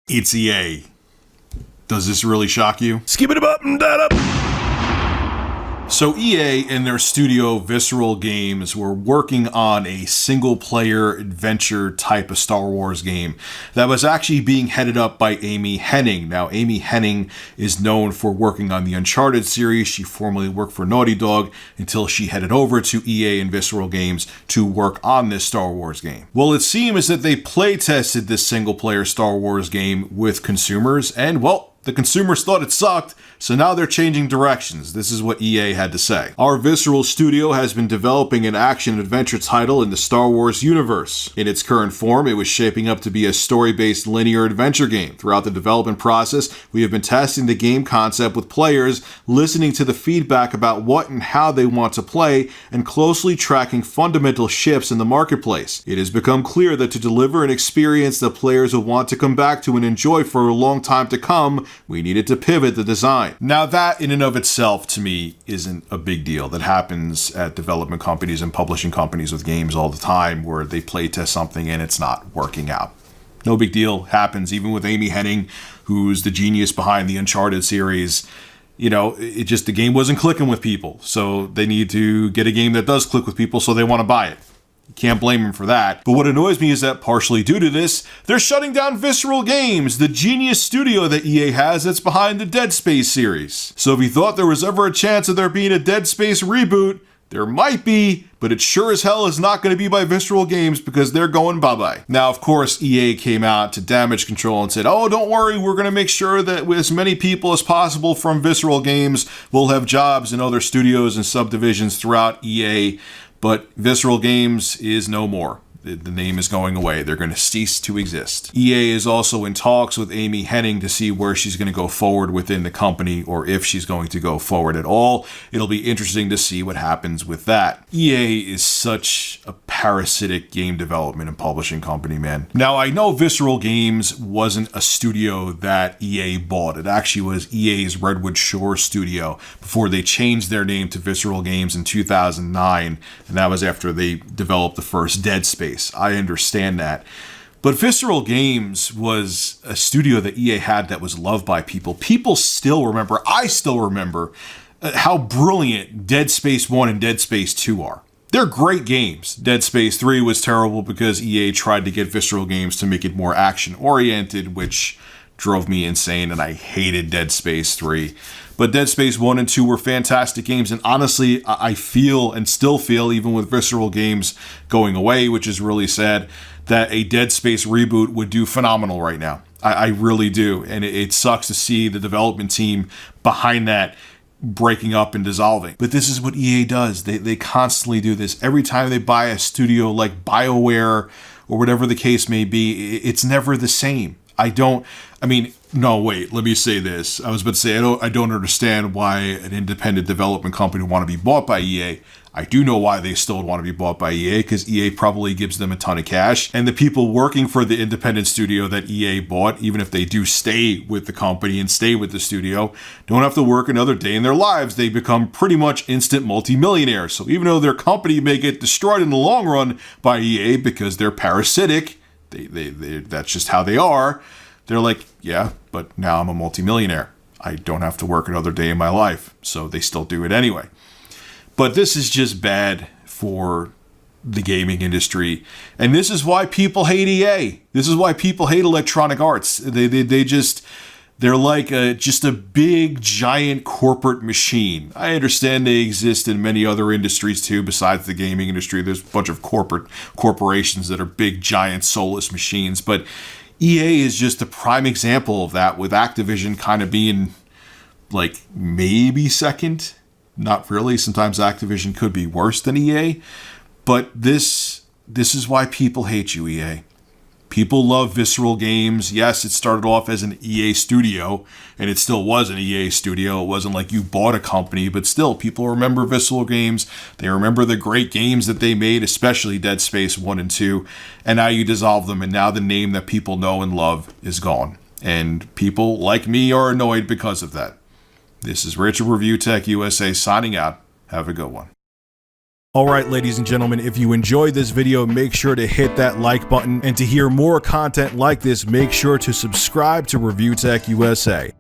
It's EA. Does this really shock you? Skip it up and that up. So EA and their studio Visceral Games were working on a single-player adventure type of Star Wars game that was actually being headed up by Amy Hennig. Now, Amy Hennig is known for working on the Uncharted series. She formerly worked for Naughty Dog until she headed over to EA and Visceral Games to work on this Star Wars game. Well, it seems that they play-tested this single-player Star Wars game with consumers, and, well, the consumers thought it sucked, so now they're changing directions. This is what EA had to say. Our Visceral studio has been developing an action-adventure title in the Star Wars universe. In its current form, it was shaping up to be a story-based linear adventure game. Throughout the development process, we have been testing the game concept with players, listening to the feedback about what and how they want to play, and closely tracking fundamental shifts in the marketplace. It has become clear that to deliver an experience that players will want to come back to and enjoy for a long time to come, we needed to pivot the design. Now that in and of itself to me isn't a big deal. That happens at development companies and publishing companies with games all the time where they play test something and it's not working out. No big deal. Happens even with Amy Hennig, who's the genius behind the Uncharted series. You know, it just, the game wasn't clicking with people. So they need to get a game that does click with people so they want to buy it. Can't blame him for that. But what annoys me is that partially due to this, they're shutting down Visceral Games, the genius studio that EA has that's behind the Dead Space series. So if you thought there was ever a chance of there being a Dead Space reboot, there might be, but it sure as hell is not going to be by Visceral Games because they're going bye-bye. Now, of course, EA came out to Damage Control and said, oh, don't worry, we're going to make sure that with as many people as possible from Visceral Games will have jobs in other studios and subdivisions throughout EA. But Visceral Games is no more. The name is going away. They're going to cease to exist. EA is also in talks with Amy Hennig to see where she's going to go forward within the company or if she's going to go forward at all. It'll be interesting to see what happens with that. EA is such a parasitic game development and publishing company, man. Now, I know Visceral Games wasn't a studio that EA bought. It actually was EA's Redwood Shore studio before they changed their name to Visceral Games in 2009, and that was after they developed the first Dead Space. I understand that. But Visceral Games was a studio that EA had that was loved by people. People still remember, I still remember, how brilliant Dead Space 1 and Dead Space 2 are. They're great games. Dead Space 3 was terrible because EA tried to get Visceral Games to make it more action-oriented, which drove me insane, and I hated Dead Space 3. But Dead Space 1 and 2 were fantastic games, and honestly, I feel and still feel, even with Visceral Games going away, which is really sad, that a Dead Space reboot would do phenomenal right now. I really do, and it sucks to see the development team behind that breaking up and dissolving. But this is what EA does. They constantly do this. Every time they buy a studio like BioWare or whatever the case may be, it's never the same. Let me say this. I was about to say, I don't understand why an independent development company would want to be bought by EA. I do know why they still want to be bought by EA, because EA probably gives them a ton of cash. And the people working for the independent studio that EA bought, even if they do stay with the company and stay with the studio, don't have to work another day in their lives. They become pretty much instant multimillionaires. So even though their company may get destroyed in the long run by EA because they're parasitic, they that's just how they are. They're like, yeah, but now I'm a multimillionaire. I don't have to work another day in my life. So they still do it anyway. But this is just bad for the gaming industry. And this is why people hate EA. This is why people hate Electronic Arts. They're like just a big, giant corporate machine. I understand they exist in many other industries too, besides the gaming industry. There's a bunch of corporations that are big, giant, soulless machines. But EA is just a prime example of that, with Activision kind of being like maybe second. Not really. Sometimes Activision could be worse than EA. But this is why people hate you, EA. People love Visceral Games. Yes, it started off as an EA studio, and it still was an EA studio. It wasn't like you bought a company, but still, people remember Visceral Games. They remember the great games that they made, especially Dead Space 1 and 2, and now you dissolve them, and now the name that people know and love is gone. And people like me are annoyed because of that. This is Rich of Review Tech USA signing out. Have a good one. Alright, ladies and gentlemen, if you enjoyed this video, make sure to hit that like button, and to hear more content like this, make sure to subscribe to Review Tech USA.